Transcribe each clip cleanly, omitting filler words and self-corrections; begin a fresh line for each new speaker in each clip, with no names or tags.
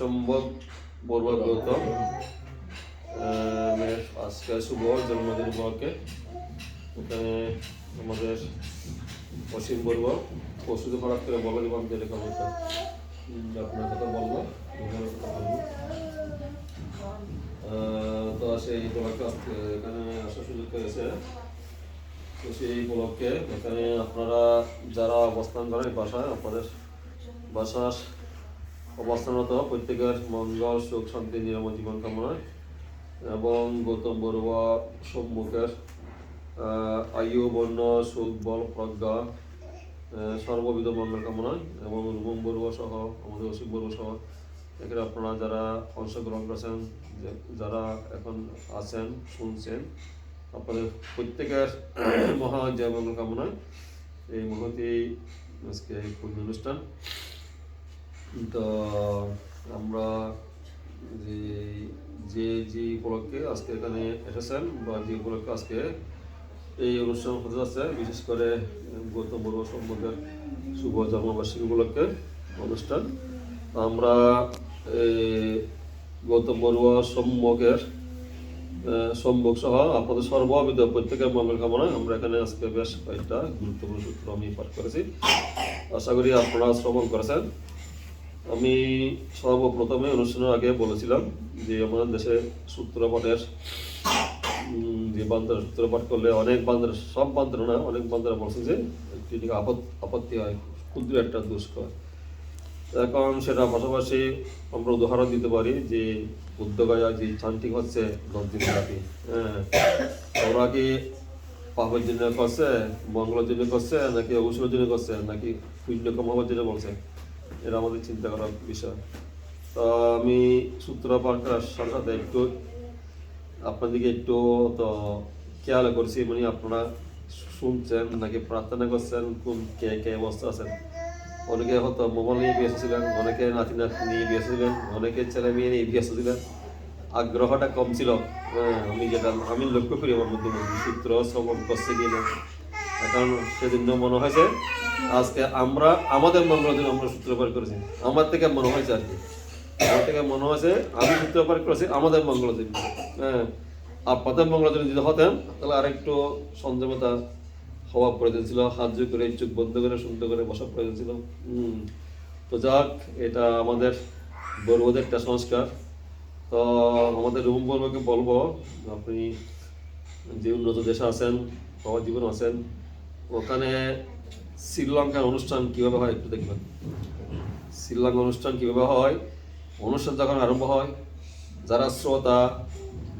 সম্ভব বড়ুয়া গৌতম আজকে শুভ জন্মদিন উপলক্ষে এখানে আমাদের অসীম বড়ুয়া ওষুধে হঠাৎ করে বলে দেবো আমি যেটা খবরটা আপনার কথা বলবো তো সেই উপলক্ষে এখানে আসার সুযোগ পেয়েছে। তো সেই উপলক্ষে এখানে আপনারা যারা অবস্থান করেন বাসায় আপনাদের বাসার অবস্থানরত প্রত্যেকের মঙ্গল সুখ শান্তি নিরাময় জীবন কামনায় এবং গৌতম বড়ুয়া সম্মুখের আয়ু বর্ণ সুখ বল প্রজ্ঞা সর্ববিধ মঙ্গল কামনায় এবং রুমম বড়ুয়া সহ আমাদের অসীম বড়ুয়া সহ এখানে আপনারা যারা অংশগ্রহণ করেছেন যারা এখন আছেন শুনছেন আপনাদের প্রত্যেকের মহা জয় মঙ্গল কামনায় এই মুহূর্তে আজকে পূর্ণ অনুষ্ঠান। তো আমরা যে উপলক্ষে আজকে এখানে এসেছেন বা যে উপলক্ষে আজকে এই অনুষ্ঠান হতে যাচ্ছে বিশেষ করে গৌতম বড়ুয়া সম্মুখের শুভ জন্মবার্ষিকী উপলক্ষে অনুষ্ঠান। আমরা গৌতম বড়ুয়া সম্মুখের সম্মুখ সহ আপনাদের সর্ববিধ প্রত্যেকের মঙ্গল কামনায় আমরা এখানে আজকে বেশ কয়েকটা গুরুত্বপূর্ণ সূত্র আমি পাঠ করেছি, আশা করি আপনারা শ্রবণ করেছেন। আমি সর্বপ্রথমে অনুষ্ঠানের আগে বলেছিলাম যে আমাদের দেশে সূত্রপাঠের যে বান্দারা সূত্রপাঠ করলে অনেক বান্দারা, সব বান্দারা না, অনেক বান্দারা বলছে যে একটি আপত্তি হয়, ক্ষুদ্র একটা দুষ্কর। এখন সেটা পাশাপাশি আমরা উদাহরণ দিতে পারি যে উদ্যোগায় যে চান্টিং হচ্ছে 10 দিন ব্যাপী, ওরা কি পাপের জন্য করছে, মঙ্গলের জন্য করছে, নাকি অবসরের জন্য করছে, নাকি পুণ্য কমাবার জন্য বলছে, এটা আমাদের চিন্তা করার বিষয়। তো আমি সূত্রপাঠ করার সাথে সাথে একটু আপনাদেরকে একটু তো খেয়াল করছি, মানে আপনারা শুনছেন নাকি প্রার্থনা করছেন, কোন কে কে অবস্থা আছেন। অনেকে হয়তো মোবাইল নিয়ে ব্যস্ত ছিলেন, অনেকে নাতি নাতি নিয়ে ব্যস্ত ছিলেন, অনেকে ছেলে মেয়ে নিয়ে ব্যস্ত ছিলেন, আগ্রহটা কম ছিল। আমি লক্ষ্য করি আমার মধ্যে সূত্র শ্রবণ করছে কিনা। এখন সেজন্য মনে হয়েছে আজকে আমরা আমাদের মঙ্গলের জন্য আমরা সূত্রপাত করেছি, আমার থেকে মনে হয়েছে আর কি, আমার থেকে মনে হয়েছে আমি সূত্রপাত করেছি আমাদের মঙ্গলের জন্য। আপনাদের মঙ্গলের জন্য যদি হতেন তাহলে আরেকটু সংযমতা হওয়া প্রয়োজন ছিল, হাত জোর করে চোখ বন্ধ করে সুন্দর করে বসা প্রয়োজন ছিল। তো যাক, এটা আমাদের বড়ুয়াদের একটা সংস্কার। তো আমাদের রুম বড়ুয়াকে বলবো, আপনি যে উন্নত দেশে আছেন, বাবার জীবনে আছেন, ওখানে শ্রীলঙ্কার অনুষ্ঠান কীভাবে হয় একটু দেখবেন। শ্রীলঙ্কার অনুষ্ঠান কীভাবে হয়, অনুষ্ঠান যখন আরম্ভ হয়, যারা শ্রোতা,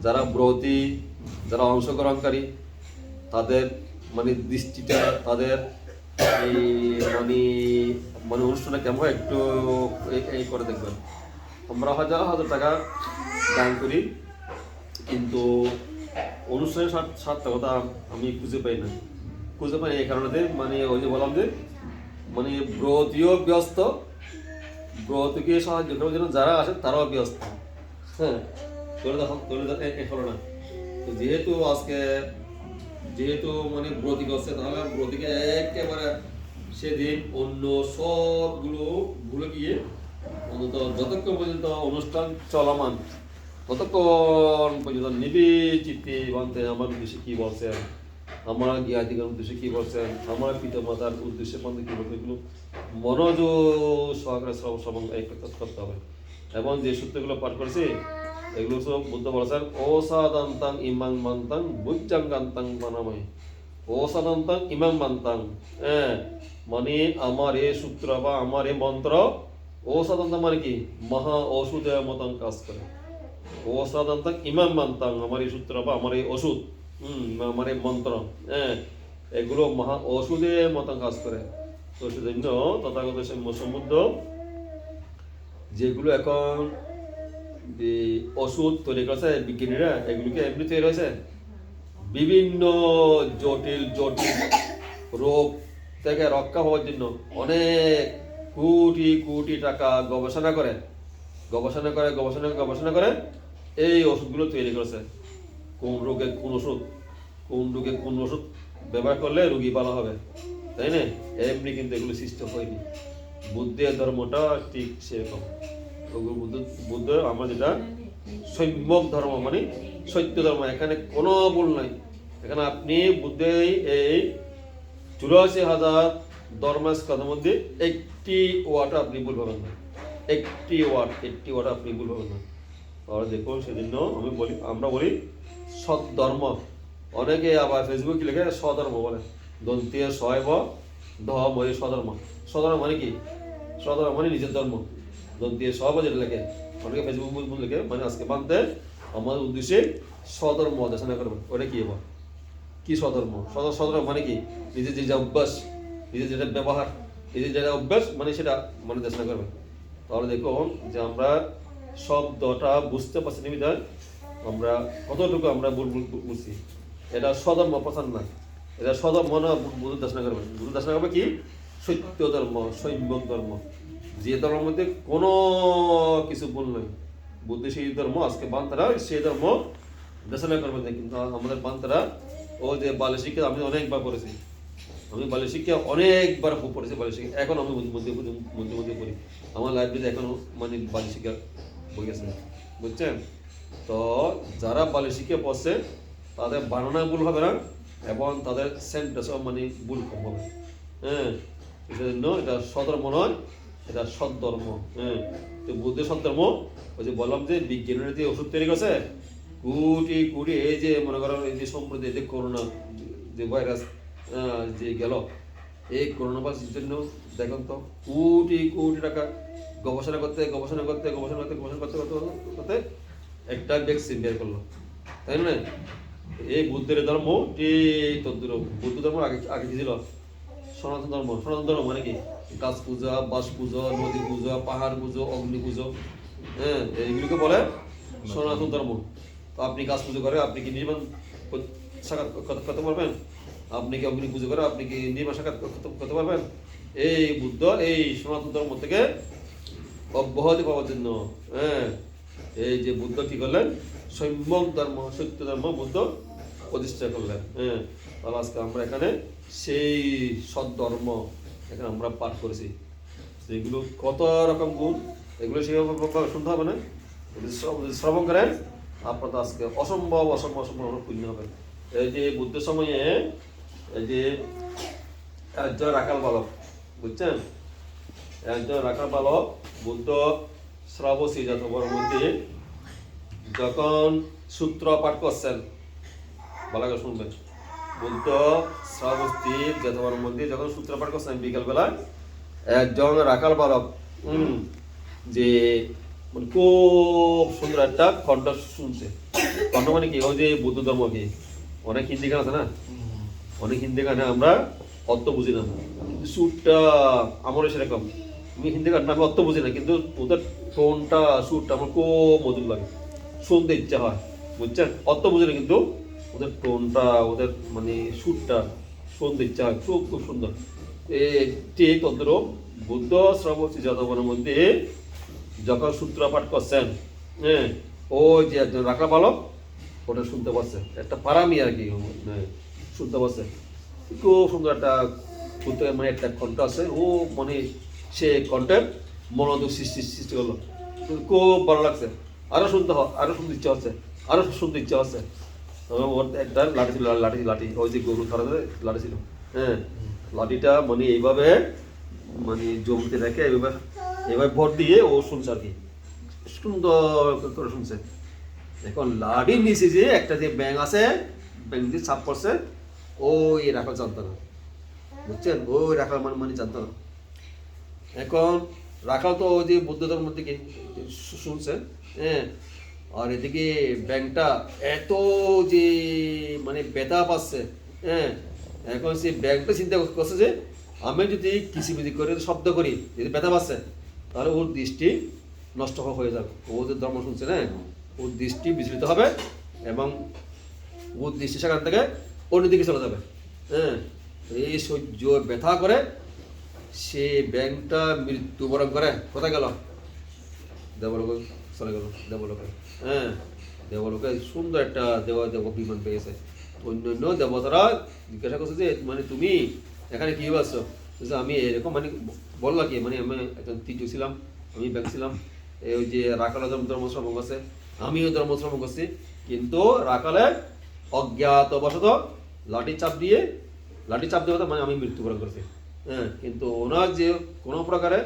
যারা ব্রতী, যারা অংশগ্রহণকারী, তাদের মানে দৃষ্টিটা তাদের এই মানে অনুষ্ঠানটা কেমন হয় একটু এই করে দেখবেন। আমরা হাজার হাজার টাকা দান করি, কিন্তু অনুষ্ঠানের সার্থকতা আমি খুঁজে পাই না এই কারণে, মানে ওই যে বললাম যে মানে ব্রতীয় ব্যস্ত, ব্রতকে সাহায্য করার জন্য যারা আসে তারাও ব্যস্ত। হলো না। তো যেহেতু মানে ব্রতী করছে, তাহলে ব্রতীকে একেবারে সেদিন অন্য সবগুলো ভুলে গিয়ে অন্তত যতক্ষণ পর্যন্ত অনুষ্ঠান চলমান ততক্ষণ পর্যন্ত নিবিচিত্তে বানতে আমার উদ্দেশ্যে কী বলছেন, আমার জ্ঞাতিকার উদ্দেশ্যে কী বলছেন, আমার পিতা মাতার উদ্দেশ্যে বান্ধে কী বলছেন, এগুলো মনোযোগ সহকারে শ্রবণ করতে হবে। এবং যে সূত্রগুলো পাঠ করেছি এগুলো সব বুদ্ধ বলেছেন ওসাদান্তাং ইমাং মান্তাং বুজ্জাঙ্গান্তাং বানাময়। ওসাদান্তাং ইমাং মান্তাং, মানে আমার এই সূত্র বা আমার এই মন্ত্র, ওসাদান্তাং মানে কি, মহা ওষুধের মতন কাজ করে। ওসাদান্তাং ইমাং মান্তাং, আমার এই সূত্র বা আমার এই ওষুধ, আমার এই মন্ত্র, এগুলো মহা ওষুধের মতন কাজ করে। তো সেজন্য তথাগত সমুদ্র যেগুলো এখন যে ওষুধ তৈরি করেছে বিজ্ঞানীরা, এগুলোকে এমনি তৈরি হয়েছে বিভিন্ন জটিল জটিল রোগ থেকে রক্ষা হওয়ার জন্য অনেক কোটি কোটি টাকা গবেষণা করে এই ওষুধগুলো তৈরি করেছে। কোন রোগে কোন ওষুধ ব্যবহার করলে রোগী ভালো হবে, তাই না? এমনি কিন্তু এগুলো সৃষ্টি হয়নি। বুদ্ধের ধর্মটা ঠিক সেরকম। বুদ্ধ বুদ্ধ আমরা যেটা সম্যক ধর্ম মানে সত্য ধর্ম, এখানে কোনো ভুল নাই। এখানে আপনি বুদ্ধের এই 84,000 ধর্মের মধ্যে একটি ওয়ার্ড আপনি ভুল পাবেন না, একটি ওয়ার্ড আপনি ভুল পাবেন না। তাহলে দেখুন সেজন্য আমরা বলি সৎ ধর্ম। অনেকে আবার ফেসবুকে লিখে স্বধর্ম বলে, দন্তীয় শৈব ধর্ম স্বধর্ম। স্বধর্ম মানে কি? স্বধর্ম মানে নিজের ধর্ম। দন্তীয় শৈব যেটা লেখে, অনেকে ফেসবুক লিখে, মানে আজকে বানতে আমাদের উদ্দেশ্যে স্বধর্ম দেশনা করবে। ওটা কি হবো? কি স্বধর্ম? স্বধর্ম মানে কি? নিজের যে অভ্যাস, নিজের যেটা ব্যবহার, নিজের যেটা অভ্যাস মানে সেটা মানে দেশনা করবে। তাহলে দেখুন যে আমরা শব্দটা বুঝতে পারছি নিবিধায় আমরা কতটুকু আমরা বুঝছি। এটা স্বধর্ম প্রচার না, এটা স্বধর্ম না। বুদ্ধ দেশনা করবে, বুদ্ধ দেশনা করবে কি? সত্য ধর্ম, সম্যক ধর্ম, যে ধর্মের মধ্যে কোনো কিছু ভুল নেই। বুদ্ধ সেই ধর্ম, আজকে বান্তারা সেই ধর্ম দেশনা করবে না। কিন্তু আমাদের বান্তারা ও যে বাল্য শিক্ষা আমি অনেকবার পড়েছি, আমি বাল্য শিক্ষা অনেকবার পড়েছি। বাল্য শিক্ষা এখন আমি মধ্যে মধ্যে পড়ি, আমার লাইব্রেরিতে এখনো মানে বাল্য শিক্ষা বই আছে, বুঝছেন? তো যারা বাল্য শিক্ষা পড়ছে তাদের বানানা ভুল হবে না এবং তাদের সেন্টেন্সও মানে ভুল কম হবে। হ্যাঁ, সেজন্য এটা সধর্ম নয়, এটা সদ্ধর্ম। হ্যাঁ, তো বুদ্ধের সদ্ধর্ম ওই যে বললাম যে বিজ্ঞানের যে ওষুধ তৈরি করছে কোটি কোটি, এই যে মনে করেন এই যে সম্প্রতি যে করোনা যে ভাইরাস যে গেল, এই করোনা ভাইরাসের জন্য দেখুন তো কোটি কোটি টাকা গবেষণা করতে একটা ভ্যাকসিন বের করলো, তাই না? এই বুদ্ধের ধর্ম ঠিক তদ্দুর। বুদ্ধ ধর্ম আগে আগে কি ছিল? সনাতন ধর্ম। সনাতন ধর্ম মানে কি? গাছ পূজা, বাস পূজা, নদী পূজা, পাহাড় পুজো, অগ্নি পুজো, হ্যাঁ, এইগুলিকে বলে সনাতন ধর্ম। তো আপনি গাছ পুজো করে আপনি কি নির্মাণ সাক্ষাৎ করতে পারবেন? আপনি কি অগ্নি পুজো করে আপনি কি নির্মাণ সাক্ষাৎ করতে পারবেন? এই বুদ্ধ এই সনাতন ধর্ম থেকে অব্যাহতি পাওয়ার জন্য, হ্যাঁ, এই যে বুদ্ধ কি করলেন? সম্যক ধর্ম, সত্য ধর্ম বুদ্ধ প্রতিষ্ঠা করলেন। হ্যাঁ, তাহলে আজকে আমরা এখানে সেই সৎ ধর্ম এখানে আমরা পাঠ করেছি। সেগুলো কত রকম গুণ, এগুলো সেভাবে শুনতে হবে না? শ্রবণ করেন আপনার তো আজকে অসম্ভব অসম্ভব অসম্ভব পুণ্য হবে। এই যে বুদ্ধের সময়ে এই যে একজন রাখাল বালক, বুঝছেন? একজন রাখাল বালক বুদ্ধ শ্রাবসী জাতবর মধ্যে যখন সূত্র পাঠ করছেন, ভালো করে শুনবেন। বুদ্ধ শ্রাবস্তি জাতবর মধ্যে যখন সূত্র পাঠ করছেন বিকালবেলা, একজন রাখাল বালক যে খুব সুন্দর একটা কণ্ঠ শুনছে। কণ্ঠ মানে কি? ওই যে বুদ্ধ ধর্ম কি অনেক হিন্দি গান আছে না, অনেক হিন্দি গানে আমরা অর্থ বুঝি না, কিন্তু সুরটা আমারও সেরকম। আমি হিন্দি গান আমি অর্থ বুঝি না, কিন্তু ওদের টোনটা সুরটা আমার খুব মধুর লাগে, শুনতে ইচ্ছা হয়, বুঝছেন? অর্থ বুঝি না কিন্তু ওদের টোনটা, ওদের মানে সুরটা শুনতে ইচ্ছা হয়, খুব খুব সুন্দর। ঠিক তদ্রূপ বুদ্ধ শ্রাবস্তি যাদবনের মধ্যে যখন সূত্র পাঠ করছেন, হ্যাঁ, ও যে একজন রাখা বালক ওটা শুনতে পাচ্ছে, একটা পারামি আর কি শুনতে পাচ্ছে। খুব সুন্দর একটা মানে একটা কণ্ঠ আছে, ও মানে সে কণ্ঠের মনোযোগ সৃষ্টি করলো, খুব ভালো লাগছে, আরো শুনতে আরো শুনতে ইচ্ছা হচ্ছে, আরো শুনতে ইচ্ছা হচ্ছে। ওর একটা লাঠি ছিল, লাঠি ওই যে গরু ধরা লাঠি ছিল, হ্যাঁ, লাঠিটা মানে এইভাবে মানে জমিতে রেখে এইভাবে ভর দিয়ে ও শুনছে আর কি, সুন্দর করে শুনছে। এখন লাঠির নিচে যে একটা যে ব্যাঙ আছে, ব্যাঙ দিয়ে ছাপ পড়ছে, ওই রাখাল জানতো না, বুঝছেন? ওই রাখাল মানে জানতো না। এখন রাখাল তো ওই যে বুদ্ধ ধর্মের দিকে শুনছে, হ্যাঁ, আর এদিকে ব্যাংকটা এত যে মানে ব্যথা পাচ্ছে, হ্যাঁ, এখন সেই ব্যাংকটা চিন্তা করছে যে আমি যদি কিচিমিচি করে শব্দ করি, যদি ব্যথা পাচ্ছে, তাহলে ওর দৃষ্টি নষ্ট হয়ে যাবে। ও যে ধর্ম শুনছে না, ওর দৃষ্টি বিচলিত হবে এবং ওর দৃষ্টি সেখান থেকে অন্যদিকে চলে যাবে। হ্যাঁ, এই সহ্য ব্যথা করে সে ব্যাংকটা মৃত্যুবরণ করে কোথায় গেল? দেবলোকে চলে গেল, দেবলোকে। হ্যাঁ, দেবলোকে সুন্দর একটা দেব বিমান পেয়েছে। অন্য দেবতারা জিজ্ঞাসা করছে যে মানে তুমি এখানে কি পাচ্ছ? আমি এরকম মানে বললা কি, মানে আমি একজন তীর্য ছিলাম, আমি ব্যাংক ছিলাম, এই ওই যে রাখালে ধর্ম শ্রবণ করছে, আমিও ধর্ম শ্রবণ করছি, কিন্তু রাখালে অজ্ঞাতবশত লাঠি চাপ দিয়ে মানে আমি মৃত্যুবরণ করছি। হ্যাঁ, কিন্তু ওনার যে কোনো প্রকারে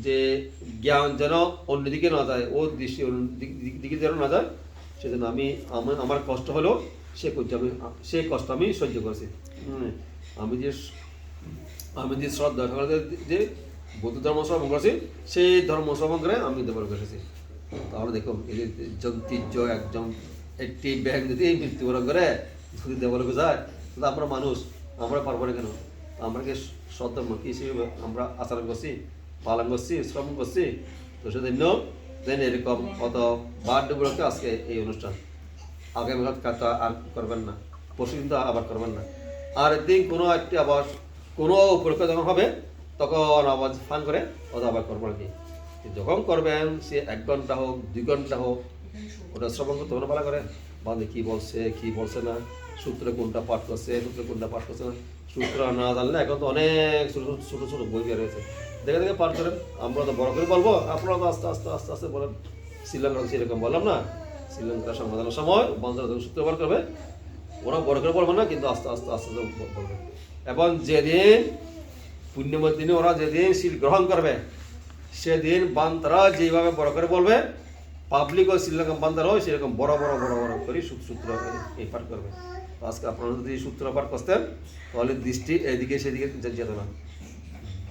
যে জ্ঞান যেন অন্যদিকে না যায়, ও দৃষ্টি দিকে যেন না যায়, সেজন্য আমার কষ্ট হলেও সেই কষ্ট আমি সহ্য করেছি। আমি যে শ্রদ্ধা ঠাকুরদের যে বৌদ্ধ ধর্ম শ্রবণ করেছি, সেই ধর্ম শ্রবণ করে আমি দেবলকে এসেছি। তাহলে দেখুন, একজন তীর্য একজন একটি ব্যাগ যদি মৃত্যুবরণ করে যদি দেবলকে যায়, তাহলে আমরা মানুষ, আমরা পারবো না কেন? আমরা কি সদ্ধর্ম কি হিসেবে আমরা আচরণ করছি, পালন করছি, শ্রবণ করছি? তো সেজন্য দেন এরকম অত বার্থডে উপলক্ষে আজকে এই অনুষ্ঠান। আগামী কাজটা আর করবেন না, পরশু কিন্তু আবার করবেন না। আর একদিন কোনো একটি আবার কোনো পরীক্ষা যখন হবে, তখন আবার ফান করে ওটা আবার করবেন কি। যখন করবেন, সে 1 ঘন্টা হোক 2 ঘন্টা হোক, ওটা শ্রবণ করতে মনে ভালো করে বাঁধে কী বলছে কী বলছে না, সূত্রে কোনটা পাঠ করছে, সূত্রে কোনটা পাঠ করছে না। সূত্র না জানলে এখন তো অনেক ছোটো ছোটো বই বের হয়েছে, দেখে দেখে পাঠ করেন। আমরা তো বড় করে বলবো, আপনারা তো আস্তে আস্তে আস্তে আস্তে বলেন। শ্রীলঙ্কা সেরকম বললাম না, শ্রীলঙ্কার সংবাদের সময় বন্ধুরা যখন সূত্র পাঠ করবে, ওরা বড় করে বলবে না, কিন্তু আস্তে আস্তে আস্তে বলবে। এবং যেদিন পূর্ণিমার দিনে ওরা যেদিন শিল গ্রহণ করবে, সেদিন বান্তারা যেভাবে বড় করে বলবে, পাবলিক ও শ্রীলঙ্কা বান্তারাও সেরকম বড় বড় বড় বড় করে সূত্র এই পাঠ করবে। আজকে আপনারা যদি সূত্র পাঠ করতেন, তাহলে দৃষ্টি এদিকে সেদিকে যেত না,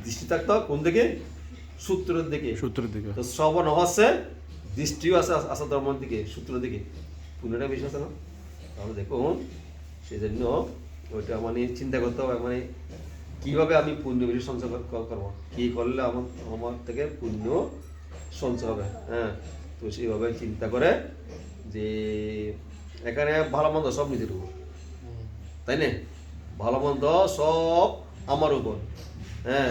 দৃষ্টি থাকতো কোন দিকে? সূত্রের দিকে। তো শ্রবণ হচ্ছে, দৃষ্টিও আছে আসা ধর্মের দিকে, সূত্রের দিকে, পুনটা বেশি আছে না। তাহলে দেখুন, সেই জন্য ওইটা মানে চিন্তা করতে হবে, মানে কীভাবে আমি পুণ্য বেশি সঞ্চয় করবো, কী করলে আমার থেকে পুণ্য সঞ্চয় হবে। হ্যাঁ, তো সেইভাবে চিন্তা করে যে এখানে ভালো মন্দ সব নিজের উপর, তাই না? ভালো মন্দ সব আমার উপর। হ্যাঁ।